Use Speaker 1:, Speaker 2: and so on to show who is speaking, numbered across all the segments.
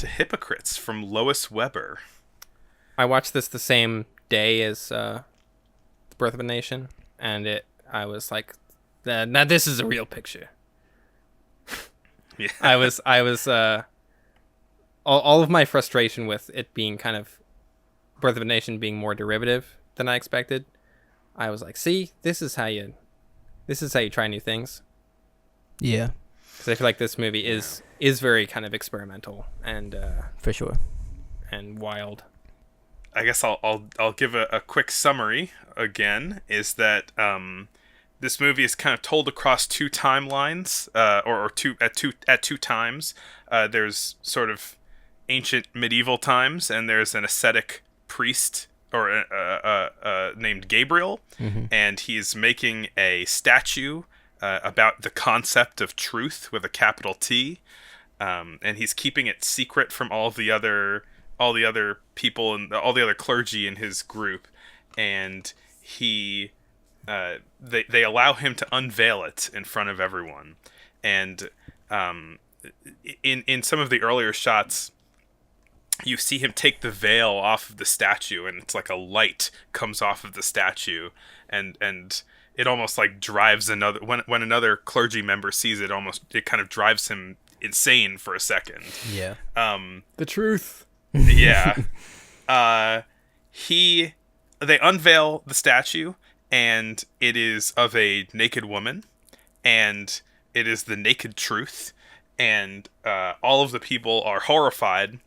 Speaker 1: to Hypocrites from Lois Weber.
Speaker 2: I watched this the same day as The Birth of a Nation, and I was like, now this is a real picture.
Speaker 1: Yeah.
Speaker 2: I was all of my frustration with it being kind of Birth of a Nation being more derivative than I expected. I was like, see, this is how you try new things.
Speaker 3: Yeah,
Speaker 2: Because I feel like this movie is very kind of experimental and
Speaker 3: for sure.
Speaker 2: and wild.
Speaker 1: I guess I'll give a quick summary again. Is that this movie is kind of told across two timelines, or two times. There's sort of ancient medieval times, and there's an ascetic priest or named Gabriel, and he's making a statue about the concept of truth with a capital T, and he's keeping it secret from all the other people and all the other clergy in his group, and they allow him to unveil it in front of everyone. And in some of the earlier shots, you see him take the veil off of the statue, and it's like a light comes off of the statue, and it almost like drives another when another clergy member sees it, it kind of drives him insane for a second.
Speaker 3: Yeah.
Speaker 2: The truth.
Speaker 1: Yeah. They unveil the statue, and it is of a naked woman, and it is the naked truth, and all of the people are horrified.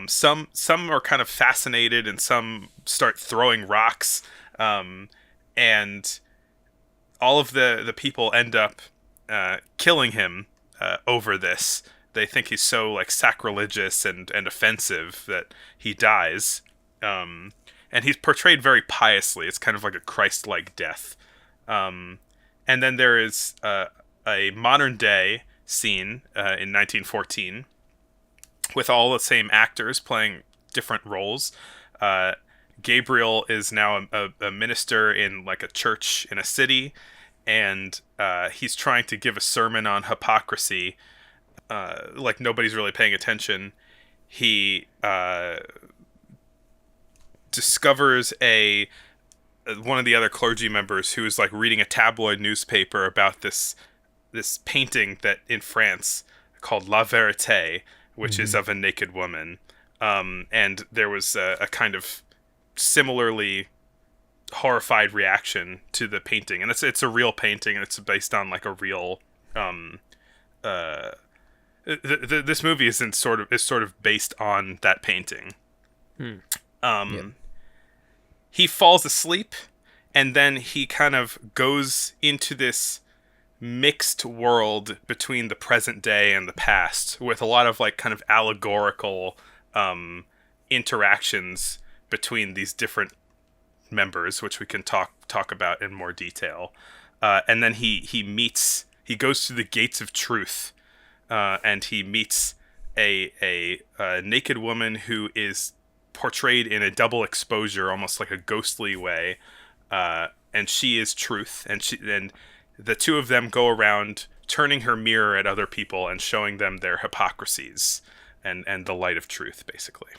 Speaker 1: Some are kind of fascinated, and some start throwing rocks, and all of the people end up killing him over this. They think he's so like sacrilegious and offensive that he dies. And he's portrayed very piously. It's kind of like a Christ-like death. And then there is a modern day scene in 1914 with all the same actors playing different roles. Gabriel is now a minister in like a church in a city, and he's trying to give a sermon on hypocrisy. Like nobody's really paying attention. He discovers one of the other clergy members who is like reading a tabloid newspaper about this painting that in France called La Vérité, which is of a naked woman. And there was a kind of similarly horrified reaction to the painting, and it's a real painting, and it's based on like a real this movie is sort of based on that painting. He falls asleep, and then he kind of goes into this mixed world between the present day and the past, with a lot of like kind of allegorical interactions between these different members, which we can talk about in more detail. And then he goes through the gates of truth, and he meets a naked woman who is portrayed in a double exposure, almost like a ghostly way, and she is truth, and the two of them go around turning her mirror at other people and showing them their hypocrisies and the light of truth, basically.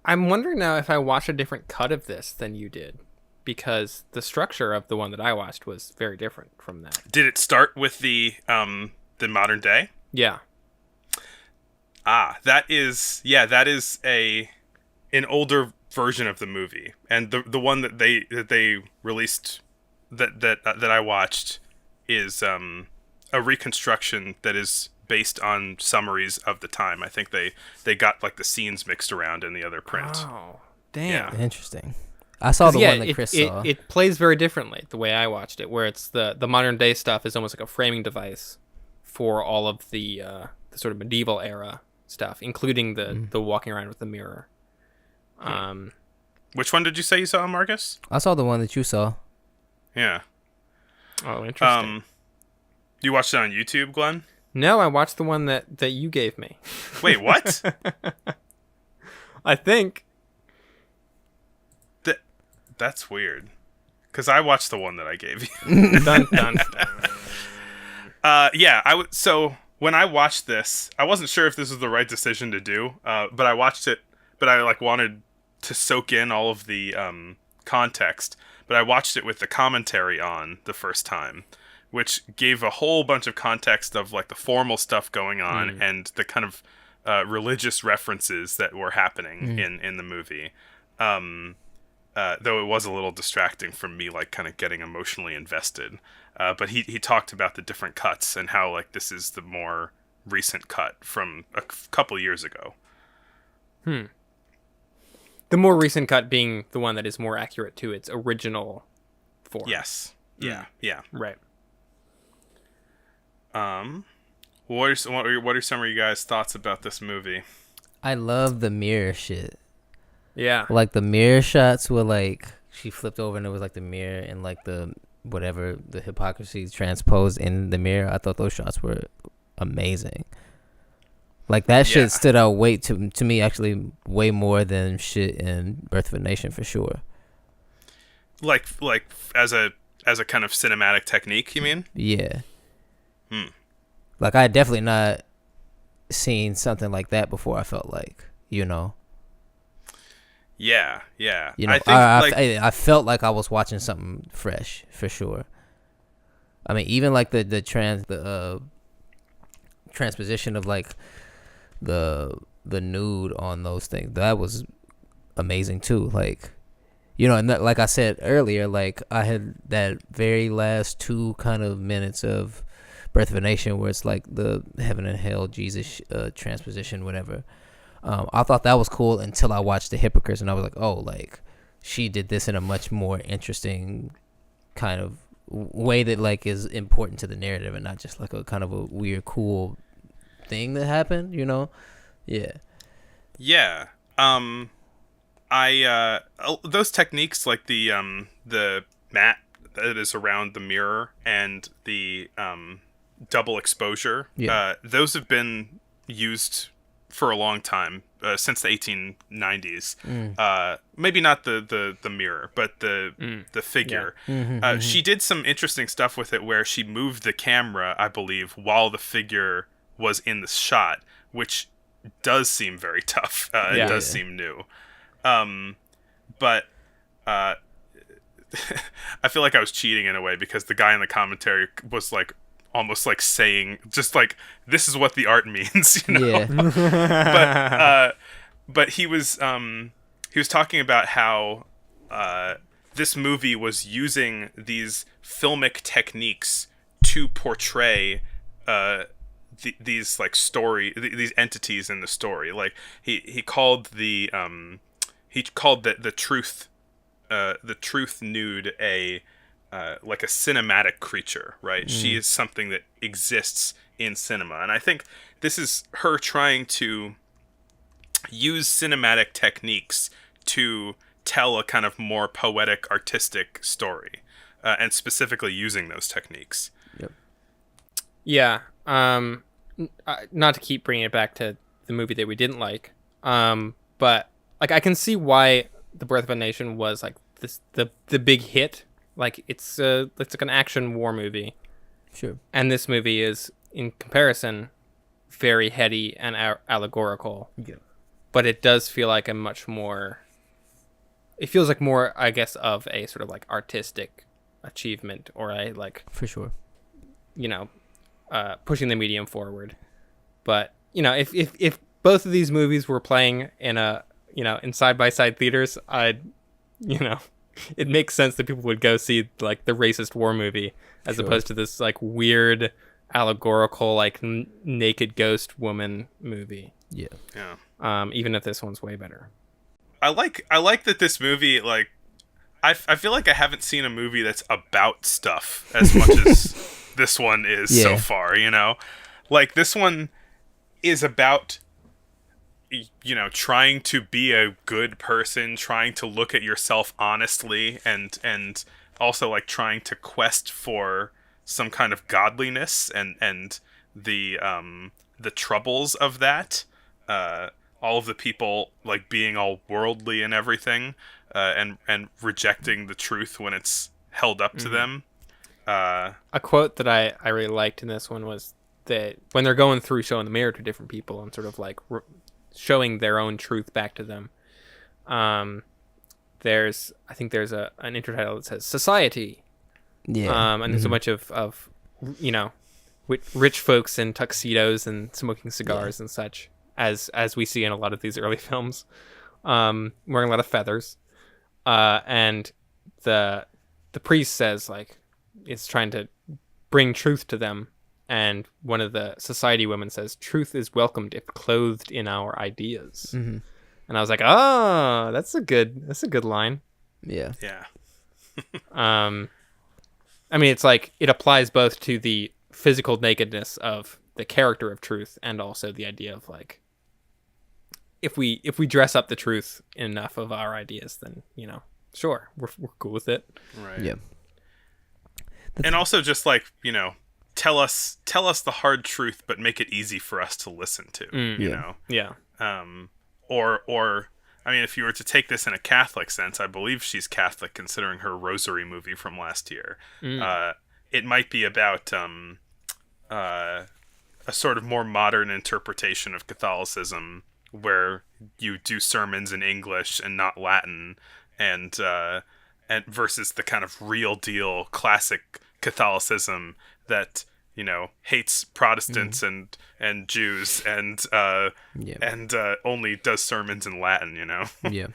Speaker 2: I'm wondering now if I watched a different cut of this than you did, because the structure of the one that I watched was very different from that.
Speaker 1: Did it start with the modern day?
Speaker 2: Yeah.
Speaker 1: That is an older version of the movie, and the one that they released that I watched is a reconstruction that is based on summaries of the time. I think they got like the scenes mixed around in the other print.
Speaker 2: Oh, damn.
Speaker 1: Yeah.
Speaker 3: Interesting. I saw the one that Chris saw.
Speaker 2: It plays very differently the way I watched it, where it's the modern day stuff is almost like a framing device for all of the sort of medieval era stuff, including the walking around with the mirror.
Speaker 1: Which one did you say you saw, Marcus?
Speaker 3: I saw the one that you saw.
Speaker 1: Yeah.
Speaker 2: Oh, interesting.
Speaker 1: You watched it on YouTube, Glenn?
Speaker 2: No, I watched the one that you gave me.
Speaker 1: Wait, what?
Speaker 2: I think.
Speaker 1: That's weird. Because I watched the one that I gave you.
Speaker 2: Dun, dun, dun.
Speaker 1: Yeah, so when I watched this, I wasn't sure if this was the right decision to do, but I watched it, but I like wanted to soak in all of the context. But I watched it with the commentary on the first time, which gave a whole bunch of context of like the formal stuff going on and the kind of religious references that were happening in the movie. Though it was a little distracting from me, like kind of getting emotionally invested. But he talked about the different cuts and how like this is the more recent cut from a couple years ago.
Speaker 2: The more recent cut being the one that is more accurate to its original form.
Speaker 1: Yes. Yeah. Yeah.
Speaker 2: Right.
Speaker 1: What are some of you guys' thoughts about this movie?
Speaker 3: I love the mirror shit.
Speaker 2: Yeah.
Speaker 3: Like the mirror shots were like she flipped over and it was like the mirror and like the whatever the hypocrisy transposed in the mirror. I thought those shots were amazing. Like that shit stood out way to me actually way more than shit in Birth of a Nation for sure.
Speaker 1: Like as a kind of cinematic technique, you mean?
Speaker 3: Yeah. Like I had definitely not seen something like that before. I felt like, you know.
Speaker 1: Yeah, yeah.
Speaker 3: You know, I felt like I was watching something fresh for sure. I mean, even like the transposition of like the nude on those things, that was amazing too. Like, you know, and that, like I said earlier, like I had that very last 2 kind of minutes of Birth of a Nation where it's like the heaven and hell Jesus transposition, whatever. I thought that was cool until I watched the Hypocrites and I was like, oh, like she did this in a much more interesting kind of way that like is important to the narrative and not just like a kind of a weird cool thing that happened, you know? Yeah.
Speaker 1: Yeah. I those techniques like the mat that is around the mirror and the double exposure, those have been used for a long time, since the 1890s. Maybe not the mirror, but the figure.
Speaker 3: Yeah.
Speaker 1: She did some interesting stuff with it where she moved the camera, I believe, while the figure was in the shot, which does seem very tough. It does seem new. But I feel like I was cheating in a way because the guy in the commentary was like almost like saying just like this is what the art means, you know.
Speaker 3: Yeah.
Speaker 1: But he was talking about how this movie was using these filmic techniques to portray these like these entities in the story. Like he called the truth nude a like a cinematic creature, right? She is something that exists in cinema, and I think this is her trying to use cinematic techniques to tell a kind of more poetic, artistic story, and specifically using those techniques.
Speaker 3: Yep.
Speaker 2: Yeah. Not to keep bringing it back to the movie that we didn't like, but like I can see why The Birth of a Nation was like the big hit. Like it's like an action war movie.
Speaker 3: Sure. And
Speaker 2: this movie is, in comparison, very heady and allegorical.
Speaker 3: Yeah.
Speaker 2: But it does feel like a much more. It feels like more, I guess, of a sort of like artistic achievement or a like.
Speaker 3: For sure.
Speaker 2: You know, pushing the medium forward. But you know, if both of these movies were playing in in side-by-side theaters, it makes sense that people would go see like the racist war movie as opposed to this like weird allegorical like naked ghost woman movie.
Speaker 3: Yeah.
Speaker 2: Even if this one's way better.
Speaker 1: I like that this movie, like I feel like I haven't seen a movie that's about stuff as much as this one is so far, you know? Like this one is about, you know, trying to be a good person, trying to look at yourself honestly, and also like trying to quest for some kind of godliness and the troubles of that. All of the people like being all worldly and everything, and rejecting the truth when it's held up to them.
Speaker 2: A quote that I really liked in this one was when they're going through showing the mirror to different people and sort of like showing their own truth back to them. I think there's an intertitle that says society.
Speaker 3: Yeah.
Speaker 2: And there's a bunch of you know, rich folks in tuxedos and smoking cigars and such, as we see in a lot of these early films, wearing a lot of feathers, and the priest says like it's trying to bring truth to them, and one of the society women says truth is welcomed if clothed in our ideas. And I was like, oh, that's a good line.
Speaker 3: Yeah.
Speaker 2: I mean, it's like it applies both to the physical nakedness of the character of truth and also the idea of like, if we dress up the truth enough of our ideas, then, you know, sure, we're cool with it.
Speaker 1: Right.
Speaker 3: Yeah.
Speaker 1: And also just like, you know, tell us the hard truth, but make it easy for us to listen to, you know?
Speaker 2: Yeah.
Speaker 1: Or I mean, if you were to take this in a Catholic sense, I believe she's Catholic considering her Rosary movie from last year. It might be about a sort of more modern interpretation of Catholicism where you do sermons in English and not Latin, and versus the kind of real deal classic Catholicism that, you know, hates Protestants and Jews and only does sermons in Latin, you know.
Speaker 3: Yeah.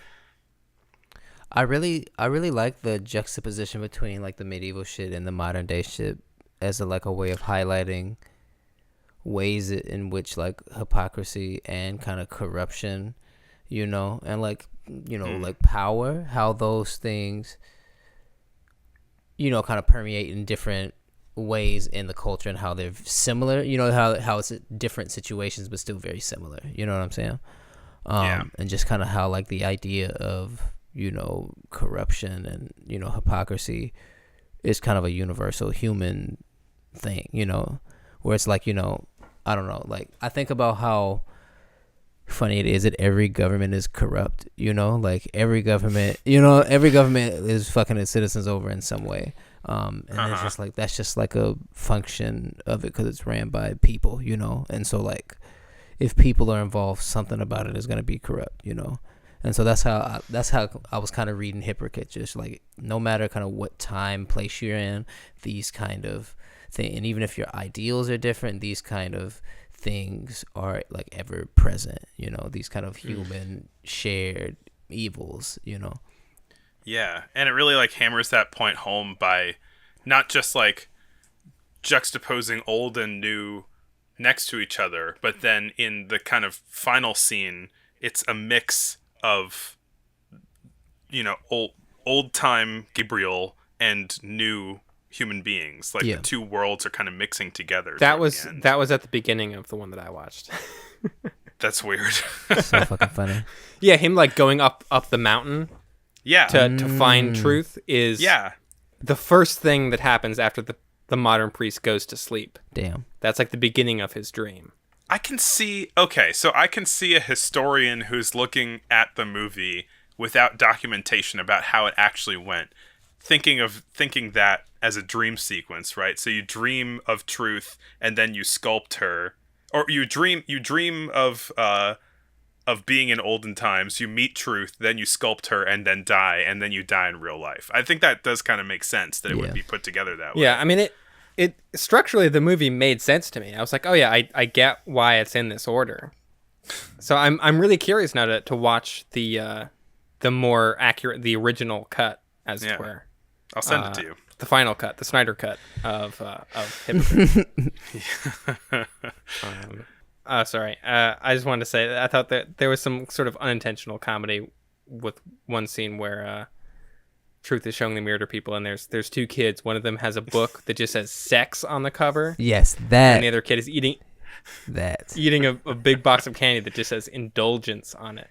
Speaker 3: I really like the juxtaposition between like the medieval shit and the modern day shit as a way of highlighting ways in which like hypocrisy and kind of corruption, you know, and like, you know, like power, how those things, you know, kind of permeate in different ways in the culture and how they're similar, you know, how it's different situations but still very similar, you know what I'm saying? And just kind of how like the idea of, you know, corruption and, you know, hypocrisy is kind of a universal human thing, you know, where it's like, you know, I don't know, like I think about how funny it is that every government is corrupt, you know, like every government is fucking its citizens over in some way. And it's just like, that's just like a function of it because it's ran by people, you know? And so like, if people are involved, something about it is going to be corrupt, you know? And so that's how I was kind of reading Hypocrites, just like, no matter kind of what time, place you're in, these kind of things, and even if your ideals are different, these kind of things are like ever present, you know, these kind of human shared evils, you know?
Speaker 1: Yeah, and it really like hammers that point home by not just like juxtaposing old and new next to each other, but then in the kind of final scene, it's a mix of, you know, old time Gabriel and new human beings. Like the two worlds are kind of mixing together.
Speaker 2: That was at the beginning of the one that I watched.
Speaker 1: That's weird.
Speaker 3: So fucking funny.
Speaker 2: Yeah, him like going up the mountain.
Speaker 1: Yeah.
Speaker 2: To find truth is the first thing that happens after the modern priest goes to sleep.
Speaker 3: Damn.
Speaker 2: That's like the beginning of his dream.
Speaker 1: I can see a historian who's looking at the movie without documentation about how it actually went, thinking that as a dream sequence, right? So you dream of truth and then you sculpt her, or you dream of being in olden times, you meet truth, then you sculpt her and then die, and then you die in real life. I think that does kind of make sense that it would be put together that way.
Speaker 2: Yeah, I mean it structurally the movie made sense to me. I was like, oh yeah, I get why it's in this order. So I'm really curious now to watch the more accurate, the original cut, as it were.
Speaker 1: I'll send it to you.
Speaker 2: The final cut, the Snyder cut of Hypocrites. Sorry. I just wanted to say that I thought that there was some sort of unintentional comedy with one scene where Truth is showing the mirror to people, and there's two kids. One of them has a book that just says sex on the cover.
Speaker 3: Yes, that.
Speaker 2: And the other kid is eating a big box of candy that just says indulgence on it.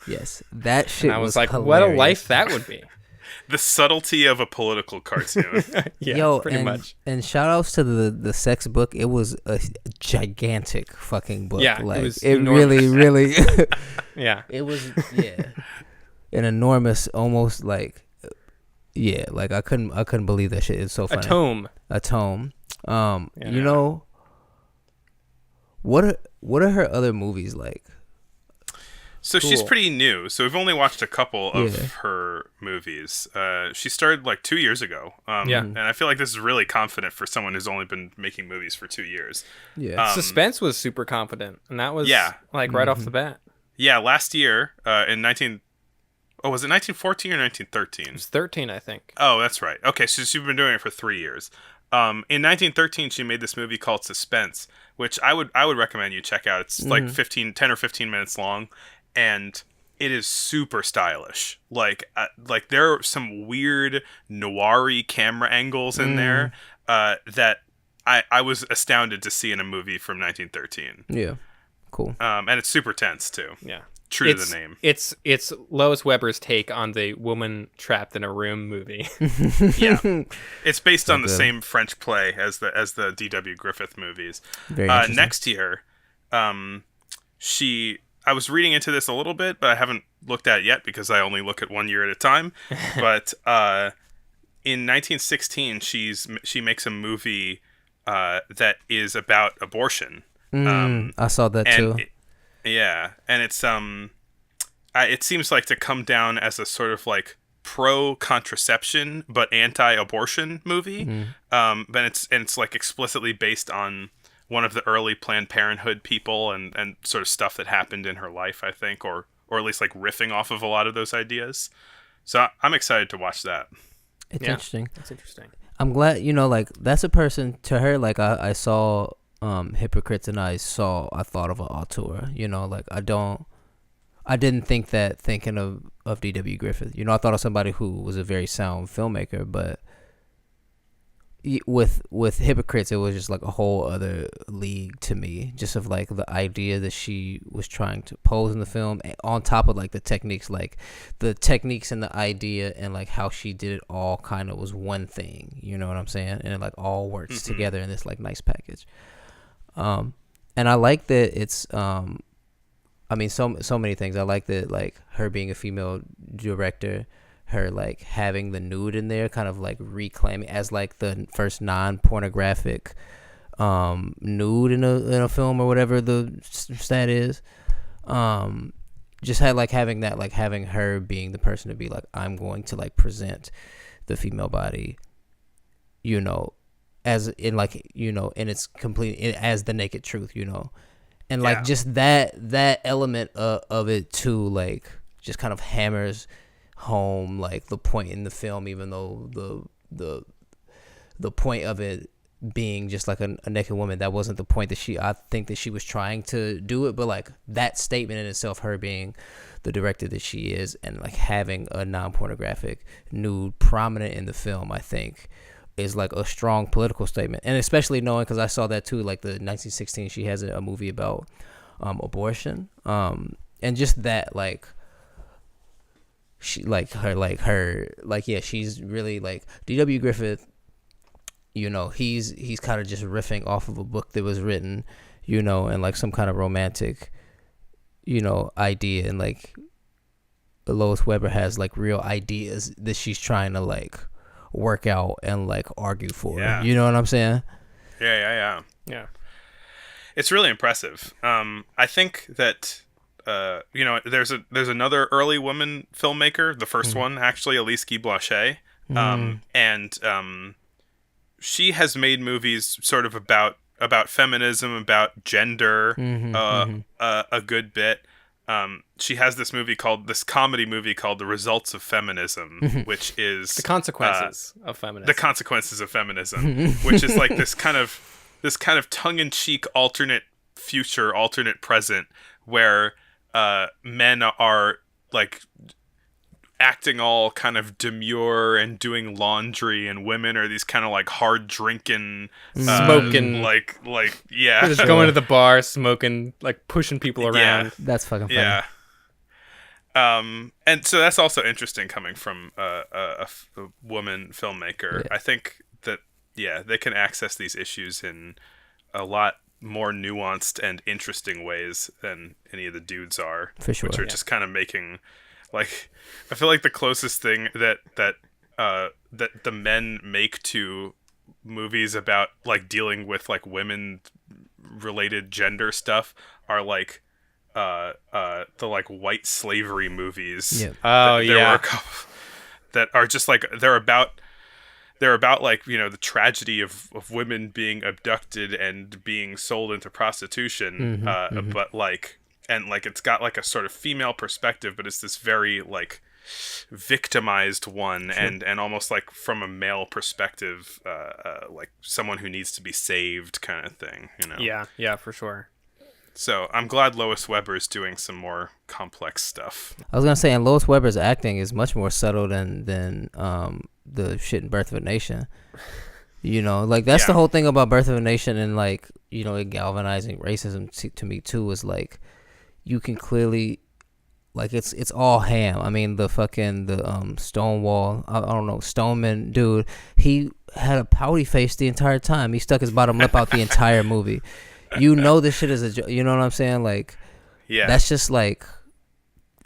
Speaker 3: Yes, that shit.
Speaker 2: And I was like,
Speaker 3: hilarious.
Speaker 2: what a life that would be.
Speaker 1: The subtlety of a political cartoon.
Speaker 2: Yeah, pretty much.
Speaker 3: And shout outs to the sex book. It was a gigantic fucking book.
Speaker 2: Yeah,
Speaker 3: like,
Speaker 2: it was
Speaker 3: it
Speaker 2: enormous.
Speaker 3: really
Speaker 2: Yeah.
Speaker 3: It was an enormous, almost like like I couldn't believe that shit. It's so funny.
Speaker 2: A tome.
Speaker 3: You know, What are her other movies like?
Speaker 1: So she's
Speaker 2: Cool.
Speaker 1: pretty new. So we've only watched a couple
Speaker 3: Yeah.
Speaker 1: of her movies. She started like 2 years ago.
Speaker 2: Yeah.
Speaker 1: And I feel like this is really confident for someone who's only been making movies for 2 years.
Speaker 3: Yeah.
Speaker 2: Suspense was super confident, and that was
Speaker 1: Yeah.
Speaker 2: like right off the bat.
Speaker 1: Yeah, last year in 19. Oh, was it 1914 or
Speaker 2: It
Speaker 1: 1913?
Speaker 2: was 13, I think.
Speaker 1: Oh, that's right. Okay, so she's been doing it for 3 years. In 1913, she made this movie called Suspense, which I would recommend you check out. It's like 10 or 15 minutes long, and it is super stylish. Like there are some weird noir-y camera angles in there that I was astounded to see in a movie from 1913.
Speaker 3: Yeah. Cool.
Speaker 1: And it's super tense too.
Speaker 2: Yeah.
Speaker 1: True to the name.
Speaker 2: It's Lois Weber's take on the woman trapped in a room movie.
Speaker 1: Yeah, it's based on the
Speaker 3: good.
Speaker 1: same French play as the D.W. Griffith movies.
Speaker 3: Very interesting.
Speaker 1: Next year, I was reading into this a little bit, but I haven't looked at it yet because I only look at 1 year at a time. But in 1916, she makes a movie that is about abortion.
Speaker 3: I saw that too.
Speaker 1: Yeah, and it's it seems like to come down as a sort of like pro contraception but anti-abortion movie. But it's like explicitly based on one of the early Planned Parenthood people and sort of stuff that happened in her life, I think, or at least like riffing off of a lot of those ideas. So I'm excited to watch that.
Speaker 3: It's
Speaker 2: Yeah.
Speaker 3: interesting.
Speaker 2: That's interesting.
Speaker 3: I'm glad, like, that's a person to her, like, I saw Hypocrites, and I thought of an auteur, like, I didn't think that thinking of D.W. Griffith. I thought of somebody who was a very sound filmmaker, but with Hypocrites, it was just like a whole other league to me, just of like the idea that she was trying to pose in the film, and on top of like the techniques and the idea and like how she did it all kind of was one thing, you know what I'm saying? And it like all works together in this like nice package. And I like that it's so many things. I like that, like, her being a female director, her like having the nude in there, kind of like reclaiming as like the first non-pornographic nude in a film or whatever the stat is. Just had like having that, like having her being the person to be like, I'm going to like present the female body, as in like, in its complete, as the naked truth, and like just that element of it too, like just kind of hammers home like the point in the film, even though the point of it being just like a naked woman, that wasn't the point that I think that she was trying to do it, but like that statement in itself, her being the director that she is and like having a non-pornographic nude prominent in the film, I think is like a strong political statement. And especially knowing, because I saw that too, like the 1916, she has a movie about abortion, and just that, like, she she's really like D.W. Griffith, he's kind of just riffing off of a book that was written, and like some kind of romantic idea, and like Lois Weber has like real ideas that she's trying to like work out and like argue for.
Speaker 1: Yeah.
Speaker 3: You know what I'm saying?
Speaker 1: Yeah. It's really impressive. I think that there's another early woman filmmaker, the first one actually, Elise Guy Blanchet, and she has made movies sort of about feminism, about gender, a good bit. She has this comedy movie called The Results of Feminism, which is
Speaker 2: The consequences of feminism.
Speaker 1: The consequences of feminism, which is like this kind of tongue-in-cheek alternate future, alternate present, where men are like acting all kind of demure and doing laundry, and women are these kind of like hard drinking,
Speaker 2: Smoking.
Speaker 1: like yeah,
Speaker 2: Just going to the bar, smoking, like pushing people around.
Speaker 3: That's fucking funny.
Speaker 1: yeah. And so that's also interesting coming from a woman filmmaker.
Speaker 3: Yeah.
Speaker 1: I think that they can access these issues in a lot more nuanced and interesting ways than any of the dudes are,
Speaker 3: For sure,
Speaker 1: which are
Speaker 3: yeah.
Speaker 1: just kind of making, like, I feel like the closest thing that the men make to movies about like dealing with like women related gender stuff are like the like white slavery movies.
Speaker 3: Yeah.
Speaker 2: Oh
Speaker 1: There were
Speaker 2: yeah.
Speaker 1: a couple that are just like they're about like, you know, the tragedy of women being abducted and being sold into prostitution, but like, and like it's got like a sort of female perspective, but it's this very like victimized one,
Speaker 3: Sure.
Speaker 1: and almost like from a male perspective, like someone who needs to be saved kind of thing, you know.
Speaker 2: Yeah, for sure.
Speaker 1: So I'm glad Lois Weber is doing some more complex stuff.
Speaker 3: I was gonna say, and Lois Weber's acting is much more subtle than the shit in Birth of a Nation. You know, like that's the
Speaker 1: Yeah.
Speaker 3: whole thing about Birth of a Nation, and like, you know, it galvanizing racism to me too, is like you can clearly, like, it's all ham. I mean, the Stonewall, I don't know, Stoneman dude, he had a pouty face the entire time. He stuck his bottom lip out the entire movie. You know this shit is a joke. You know what I'm saying? Like,
Speaker 1: Yeah.
Speaker 3: that's just like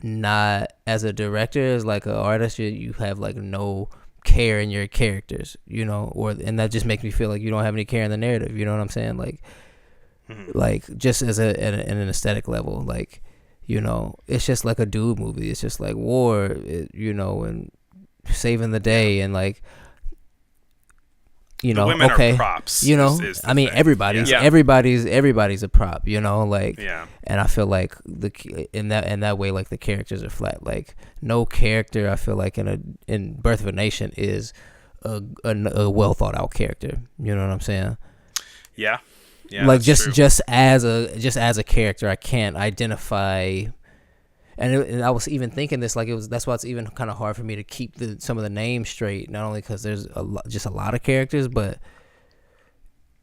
Speaker 3: not, as a director, as like an artist, you have like no care in your characters, you know, and that just makes me feel like you don't have any care in the narrative. You know what I'm saying? Like, like just as at an aesthetic level, like, you know, it's just like a dude movie. It's just like war, you know, and saving the day, and like, you
Speaker 1: The
Speaker 3: know,
Speaker 1: women
Speaker 3: okay,
Speaker 1: are props.
Speaker 3: you know,
Speaker 1: is the
Speaker 3: I mean,
Speaker 1: thing.
Speaker 3: everybody's
Speaker 2: Yeah.
Speaker 3: everybody's a prop, you know, like,
Speaker 1: Yeah.
Speaker 3: and I feel like in that way, like the characters are flat. Like no character, I feel like in Birth of a Nation is a well thought out character. You know what I'm saying?
Speaker 1: Yeah. Yeah.
Speaker 3: Like
Speaker 1: that's true.
Speaker 3: just as a character, I can't identify. And I was even thinking this, like, that's why it's even kind of hard for me to keep some of the names straight. Not only because there's just a lot of characters, but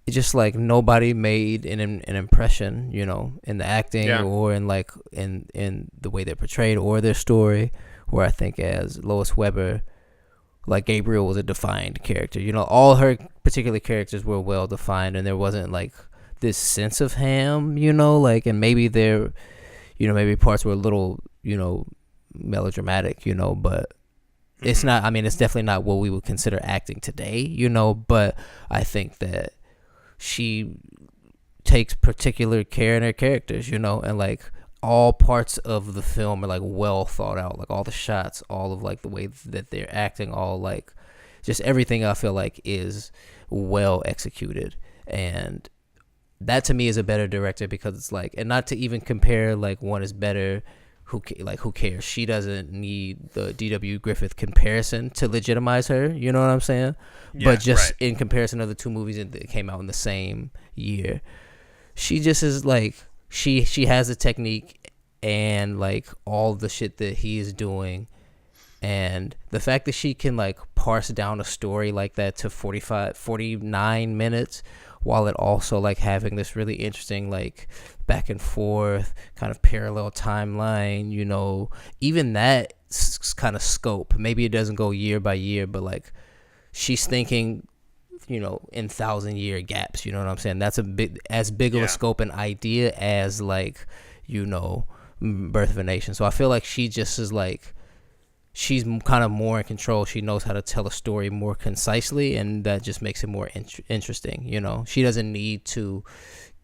Speaker 3: it's just like nobody made an impression, you know, in the acting,
Speaker 2: Yeah.
Speaker 3: or in like in the way they're portrayed or their story. Where I think as Lois Weber, like Gabriel was a defined character. You know, all her particular characters were well defined, and there wasn't like this sense of ham, you know, like, and maybe there, you know, maybe parts were a little, you know, melodramatic, you know, but it's not, I mean, it's definitely not what we would consider acting today, you know, but I think that she takes particular care in her characters, you know, and like all parts of the film are like well thought out, like all the shots, all of like the way that they're acting, all like just everything I feel like is well executed. And that to me is a better director, because it's like, and not to even compare like one is better, who cares? She doesn't need the D.W. Griffith comparison to legitimize her, you know what I'm saying?
Speaker 1: Yeah,
Speaker 3: But just
Speaker 1: right.
Speaker 3: in comparison of the two movies that came out in the same year, she just is like, she has the technique and like all the shit that he is doing, and the fact that she can like parse down a story like that to 49 minutes, while it also like having this really interesting like back and forth kind of parallel timeline, you know, even that kind of scope. Maybe it doesn't go year by year, but like she's thinking, you know, in 1,000-year gaps, you know what I'm saying? That's as big of
Speaker 1: Yeah.
Speaker 3: a scope and idea as like, you know, Birth of a Nation. So I feel like she just is like, she's kind of more in control. She knows how to tell a story more concisely, and that just makes it more interesting. You know, she doesn't need to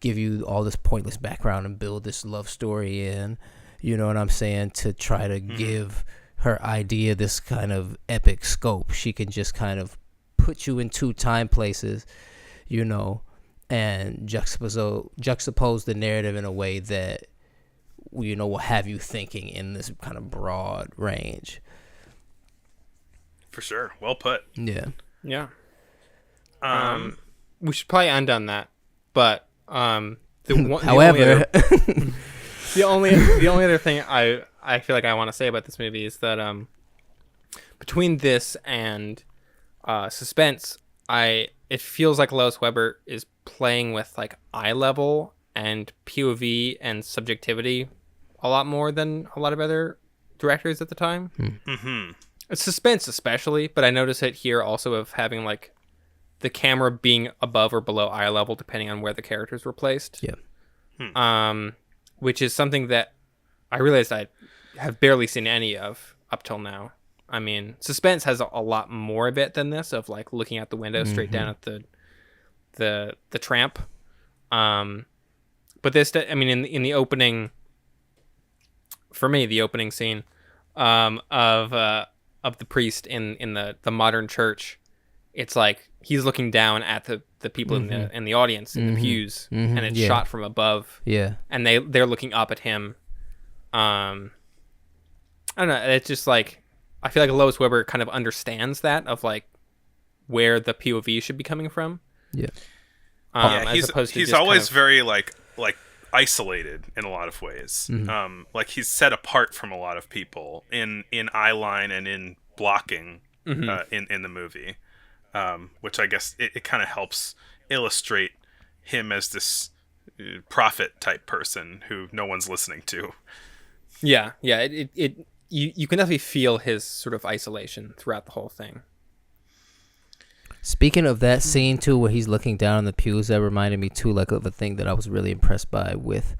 Speaker 3: give you all this pointless background and build this love story in, you know what I'm saying, to try to give her idea this kind of epic scope. She can just kind of put you in two time places, you know, and juxtapose the narrative in a way that, you know, will have you thinking in this kind of broad range.
Speaker 1: For sure. Well put.
Speaker 3: Yeah.
Speaker 2: Yeah.
Speaker 1: Um,
Speaker 2: We should probably end on that, but
Speaker 3: However,
Speaker 2: the only other thing I feel like I want to say about this movie is that between this and Suspense, it feels like Lois Weber is playing with like eye level and POV and subjectivity a lot more than a lot of other directors at the time.
Speaker 1: mm-hmm.
Speaker 2: It's Suspense especially, but I notice it here also of having like the camera being above or below eye level depending on where the characters were placed.
Speaker 3: yeah.
Speaker 2: Which is something that I realized I have barely seen any of up till now. I mean, Suspense has a lot more of it than this, of like looking out the window straight down at the tramp. But I mean, in the opening, for me, the opening scene of the priest in the modern church, it's like he's looking down at the people in the audience in the pews, and it's shot from above.
Speaker 3: Yeah.
Speaker 2: And they're looking up at him. I don't know. It's just like I feel like Lois Weber kind of understands that of like where the POV should be coming from.
Speaker 3: Yeah.
Speaker 1: He's always very like isolated in a lot of ways. Like he's set apart from a lot of people in eye line and in blocking in the movie, which I guess it kind of helps illustrate him as this prophet type person who no one's listening to.
Speaker 2: Yeah. You can definitely feel his sort of isolation throughout the whole thing.
Speaker 3: Speaking of that scene too, where he's looking down on the pews, that reminded me too, like of a thing that I was really impressed by with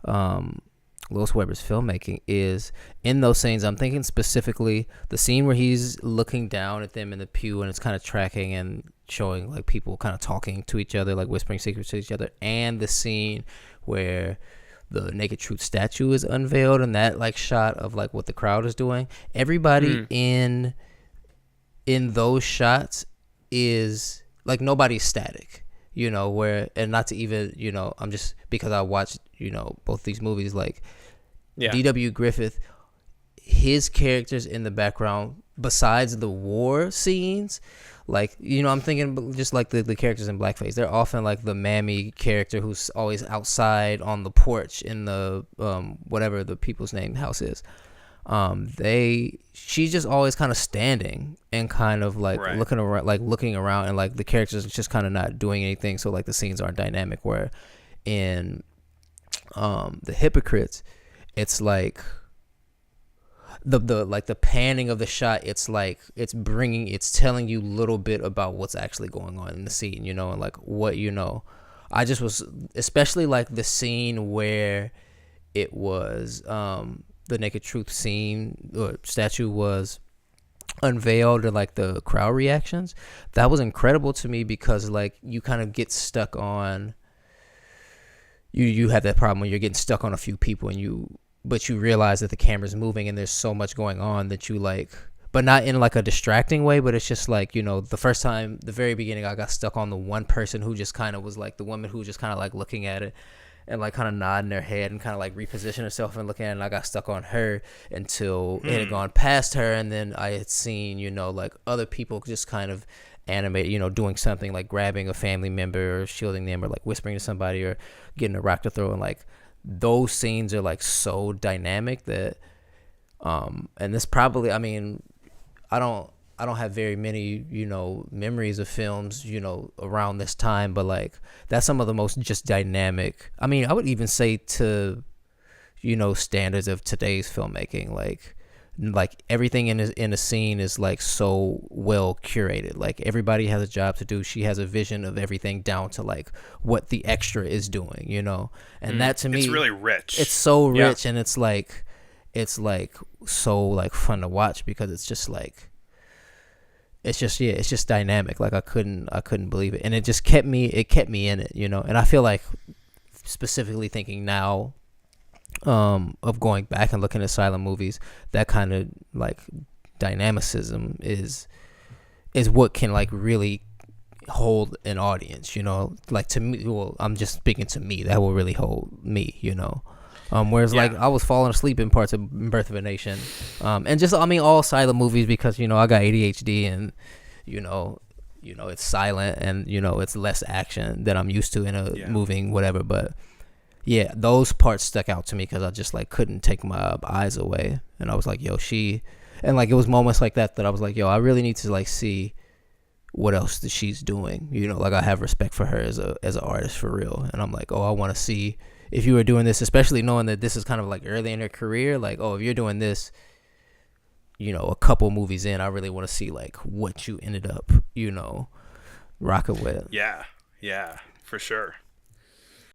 Speaker 3: Lois Weber's filmmaking is in those scenes. I'm thinking specifically the scene where he's looking down at them in the pew and it's kind of tracking and showing like people kind of talking to each other, like whispering secrets to each other, and the scene where the Naked Truth statue is unveiled and that like shot of like what the crowd is doing. Everybody in those shots is like nobody's static, you know, where, and not to even, you know, I'm just, because I watched, you know, both these movies, like D.W. Griffith, his characters in the background besides the war scenes, like, you know, I'm thinking just like the characters in blackface, they're often like the mammy character who's always outside on the porch in the whatever the people's name house is. She's just always kind of standing and kind of like looking around, and like the characters are just kind of not doing anything, so like the scenes aren't dynamic. Where in the Hypocrites, it's like the panning of the shot, it's like it's telling you a little bit about what's actually going on in the scene, you know, and like what, you know. I just was especially like the scene where it was the Naked Truth scene or statue was unveiled, and like the crowd reactions, that was incredible to me, because like you kind of get stuck on, you have that problem when you're getting stuck on a few people, and but you realize that the camera's moving and there's so much going on that you like, but not in like a distracting way, but it's just like, you know, the very beginning, I got stuck on the one person who just kind of was like the woman who just kind of like looking at it and like kind of nodding their head and kind of like reposition herself and looking at it, and I got stuck on her until it had gone past her, and then I had seen, you know, like other people just kind of animated, you know, doing something like grabbing a family member or shielding them or like whispering to somebody or getting a rock to throw, and like those scenes are like so dynamic that and this probably, I mean, I don't have very many, you know, memories of films, you know, around this time, but like that's some of the most just dynamic. I mean, I would even say to, you know, standards of today's filmmaking, like everything in a scene is like so well curated. Like everybody has a job to do. She has a vision of everything down to like what the extra is doing, you know. And that to me,
Speaker 1: it's really rich.
Speaker 3: It's so rich, and it's like so like fun to watch, because it's just like, it's just dynamic. Like I couldn't believe it, and it just kept me in it, you know. And I feel like specifically thinking now of going back and looking at silent movies, that kind of like dynamicism is what can like really hold an audience, you know. Like to me, well, I'm just speaking to me, that will really hold me, you know. Whereas like I was falling asleep in parts of Birth of a Nation, and just, I mean, all silent movies, because, you know, I got ADHD, and you know it's silent, and you know it's less action than I'm used to in a moving whatever. But yeah, those parts stuck out to me because I just like couldn't take my eyes away, and I was like, yo, and like it was moments like that I was like, yo, I really need to like see what else that she's doing, you know. Like I have respect for her as an artist for real, and I'm like, oh, I want to see if you were doing this, especially knowing that this is kind of like early in her career, like, oh, if you're doing this, you know, a couple movies in, I really want to see like what you ended up, you know, rocking with.
Speaker 1: Yeah, for sure.